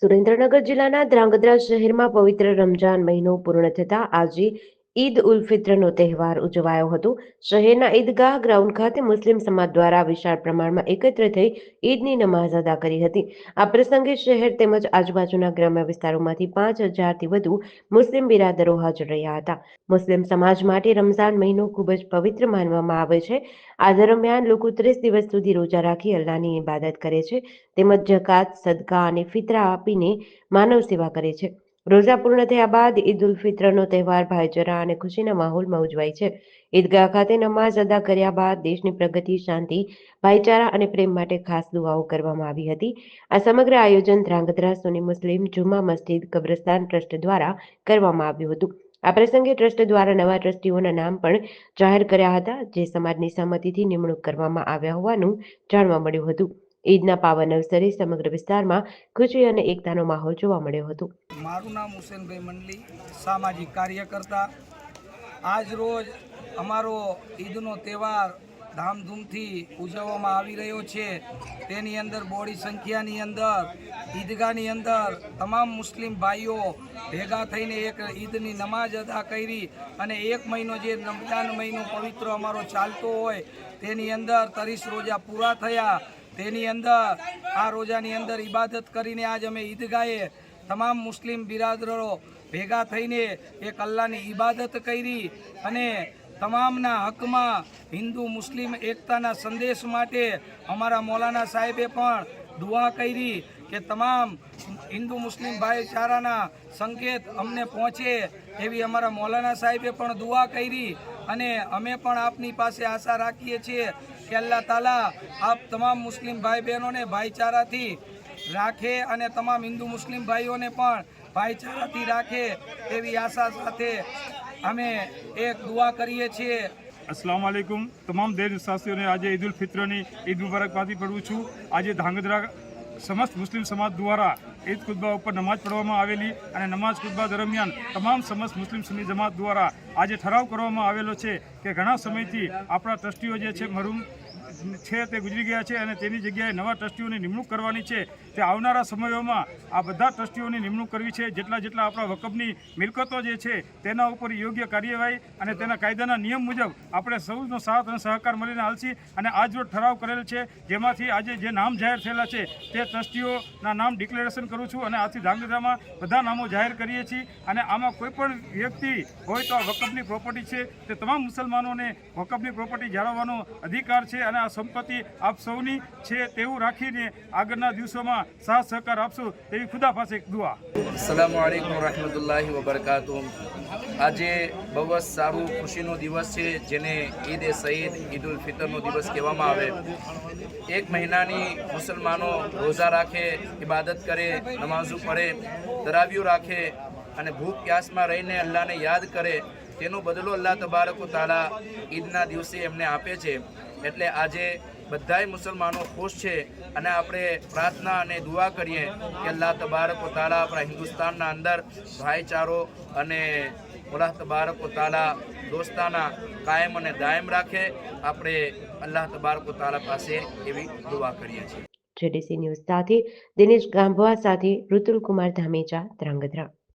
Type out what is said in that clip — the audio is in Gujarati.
સુરેન્દ્રનગર જિલ્લાના ધ્રાંગધ્રા શહેરમાં પવિત્ર રમજાન મહિનો પૂર્ણ થતા આજે ઈદ ઉલ ફિત્રનો તહેવાર ઉજવાયો હતો। શહેરના ઈદગાહ ગ્રાઉન્ડ ખાતે મુસ્લિમ સમાજ દ્વારા વિશાળ પ્રમાણમાં એકત્ર થઈ ઈદની નમાઝ અદા કરી હતી। આ પ્રસંગે શહેર તેમજ આજુબાજુના ગ્રામ્ય વિસ્તારોમાંથી 5,000થી વધુ મુસ્લિમ બિરાદરો હાજર રહ્યા હતા। મુસ્લિમ સમાજ માટે રમઝાન મહિનો ખૂબ જ પવિત્ર માનવામાં આવે છે। આ દરમિયાન લોકો 30 દિવસ સુધી રોજા રાખી અલ્લાહની ઇબાદત કરે છે તેમજ જકાત, સદકા અને ફિતરા આપીને માનવ સેવા કરે છે। રોજા પૂર્ણ થયા બાદ ઈદ ઉલ ફિત્રનો તહેવાર ભાઈચારા અને ખુશીના માહોલમાં ઉજવાય છે। ઈદગાહ ખાતે નમાઝ અદા કર્યા બાદ દેશની પ્રગતિ, શાંતિ, ભાઈચારા અને પ્રેમ માટે ખાસ દુઆઓ કરવામાં આવી હતી। આ સમગ્ર આયોજન ધ્રાંગધ્રા સુન્ની મુસ્લિમ જુમા મસ્જિદ કબ્રસ્તાન ટ્રસ્ટ દ્વારા કરવામાં આવ્યું હતું। આ પ્રસંગે ટ્રસ્ટ દ્વારા નવા ટ્રસ્ટીઓના નામ પણ જાહેર કર્યા હતા, જે સમાજની સહમતિથી નિમણૂક કરવામાં આવ્યા હોવાનું જાણવા મળ્યું હતું। ઈદના પાવન અવસરે સમગ્ર વિસ્તારમાં ખુશી અને એકતાનો માહોલ જોવા મળ્યો હતો। મારું નામ હુસેનભાઈ મંડલી, સામાજિક કાર્યકર્તા। આજ રોજ અમારો ઈદનો તહેવાર ધામધૂમથી ઉજવવામાં આવી રહ્યો છે। તેની અંદર બોડી સંખ્યાની અંદર ઈદગાહની અંદર તમામ મુસ્લિમ ભાઈઓ ભેગા થઈને એક ઈદની નમાઝ અદા કરી અને એક મહિનો જે રમજાન મહિનો પવિત્ર અમારો ચાલતો હોય તેની અંદર 30 રોજા પૂરા થયા। તેની અંદર આ રોજાની અંદર ઇબાદત કરીને આજ અમે ઈદગાહે તમામ મુસ્લિમ બિરાદરો ભેગા થઈને એક અલ્લાહની ઇબાદત કરી અને તમામના હકમાં હિન્દુ મુસ્લિમ એકતાના સંદેશ માટે અમારા મૌલાના સાહેબે પણ દુઆ કરી કે તમામ હિન્દુ મુસ્લિમ ભાઈચારાના સંકેત અમને પહોંચે એવી અમારા મૌલાના સાહેબે પણ દુઆ કરી અને અમે પણ આપની પાસે આશા રાખીએ છીએ કે અલ્લાહ તાલા આપ તમામ મુસ્લિમ ભાઈ બહેનોને ભાઈચારાથી રાખે અને તમામ હિન્દુ મુસ્લિમ ભાઈઓને પણ ભાઈચારાથી રાખે એવી આશા સાથે અમે એક દુઆ કરીએ છીએ। अस्सलाम वालेकुम। તમામ દેશવાસીઓને આજે ઈદ ઉલ ફિત્રની ઈદ મુબારકબાદી પડું છું। આજે ધ્રાંગધ્રા સમસ્ત મુસ્લિમ સમાજ દ્વારા ઈદ ખુતબા ઉપર નમાઝ પઢવામાં આવેલી અને નમાઝ ખુતબા દરમિયાન તમામ સમસ્ત મુસ્લિમ સુન્ની જમાત દ્વારા આજે ઠરાવ કરવામાં આવેલો છે કે ઘણા સમયથી આપણા ટ્રસ્ટીઓ જે છે મરૂમ છે તે ગુજરી ગયા છે અને તેની જગ્યાએ નવા ટ્રસ્ટીઓની નિમણૂક કરવાની છે। તે આવનારા સમયોમાં આ બધા ટ્રસ્ટીઓની નિમણૂક કરવી છે। જેટલા આપણા વકફની મિલકતો જે છે તેના ઉપર યોગ્ય કાર્યવાહી અને તેના કાયદાના નિયમ મુજબ આપણે સૌનો સાથ અને સહકાર મળીને હાલશી અને આજ રોજ ઠરાવ કરેલ છે, જેમાંથી આજે જે નામ જાહેર થયેલા છે તે ટ્રસ્ટીઓના નામ ડિક્લેરેશન કરું છું અને આથી ધ્રાંગધ્રામાં બધા નામો જાહેર કરીએ છીએ અને આમાં કોઈ પણ વ્યક્તિ હોય તો આ વકફની પ્રોપર્ટી છે તે તમામ મુસલમાનોને વકફની પ્રોપર્ટી જાળવવાનો અધિકાર છે અને આ સંપત્તિ આપ સૌની છે તેવું રાખીને આગળના દિવસોમાં સાથ સહકાર આપશું તેવી ખુદા પાસે દુઆ। અસ્સલામુ અલૈકુમ વરહમતુલ્લાહિ વબરકાતુહ। આજે બહુ જ સારું ખુશીનો દિવસ છે જેને ઈદ એ સઈદ ઈદ ઉલ ફિત્રનો દિવસ કહેવામાં આવે। એક મહિનાની મુસલમાનો રોઝા રાખે, ઇબાદત કરે, નમાઝો પડે, તરાવીઓ રાખે અને ભૂખ પ્યાસમાં રહીને અલ્લાહને યાદ કરે, તેનો બદલો અલ્લાહ તબારક વ તઆલા ઈદના દિવસે એમને આપે છે। એટલે આજે બધાય મુસલમાનો ખુશ છે અને આપણે પ્રાર્થના અને દુઆ કરીએ કે અલ્લાહ તબારક વ તઆલા આપણા હિન્દુસ્તાનના અંદર ભાઈચારો અને અલ્લાહ તબારક વ તઆલા દોસ્તાના કાયમ અને દાયમ રાખે। આપણે અલ્લાહ તબારક વ તઆલા પાસે એવી દુઆ કરીએ છીએ। જેડીસી ન્યૂઝ સાથે દિનેશ ગાંભવા સાથે ઋતુલ કુમાર ધામેચા, ધ્રાંગધ્રા।